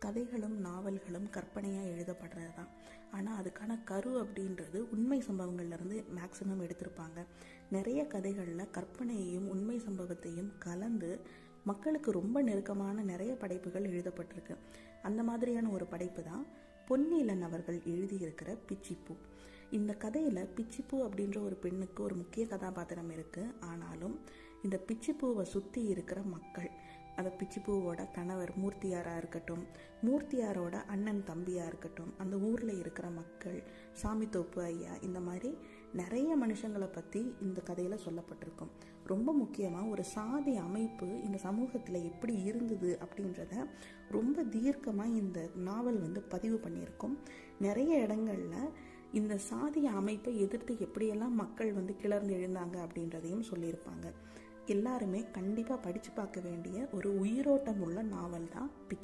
கதைகளும் நாவல்களும் கற்பனையாக எழுதப்படுறது தான். ஆனால் அதுக்கான கரு அப்படின்றது உண்மை சம்பவங்கள்லேருந்து மேக்சிமம் எடுத்திருப்பாங்க. நிறைய கதைகளில் கற்பனையையும் உண்மை சம்பவத்தையும் கலந்து மக்களுக்கு ரொம்ப நெருக்கமான நிறைய படைப்புகள் எழுதப்பட்டிருக்கு. அந்த மாதிரியான ஒரு படைப்பு தான் பொன்னியிலன் அவர்கள் எழுதியிருக்கிற பிச்சிப்பூ. இந்த கதையில் பிச்சிப்பூ அப்படின்ற ஒரு பெண்ணுக்கு ஒரு முக்கிய கதாபாத்திரம் இருக்குது. ஆனாலும் இந்த பிச்சிப்பூவை சுற்றி இருக்கிற மக்கள், அந்த பிச்சிப்பூவோட கணவர் மூர்த்தியாராக இருக்கட்டும், மூர்த்தியாரோட அண்ணன் தம்பியாக இருக்கட்டும், அந்த ஊரில் இருக்கிற மக்கள், சாமித்தோப்பு ஐயா, இந்த மாதிரி நிறைய மனுஷங்களை பற்றி இந்த கதையில் சொல்லப்பட்டிருக்கும். ரொம்ப முக்கியமாக ஒரு சாதி அமைப்பு இந்த சமூகத்தில் எப்படி இருந்தது அப்படின்றத ரொம்ப தீர்க்கமாக இந்த நாவல் பதிவு பண்ணியிருக்கும். நிறைய இடங்களில் இந்த சாதிய அமைப்பை எதிர்த்து எப்படியெல்லாம் மக்கள் கிளர்ந்து எழுந்தாங்க அப்படின்றதையும் சொல்லியிருப்பாங்க. எல்லாருமே கண்டிப்பாக படித்து பார்க்க வேண்டிய ஒரு உயிரோட்டம் உள்ள நாவல் தான்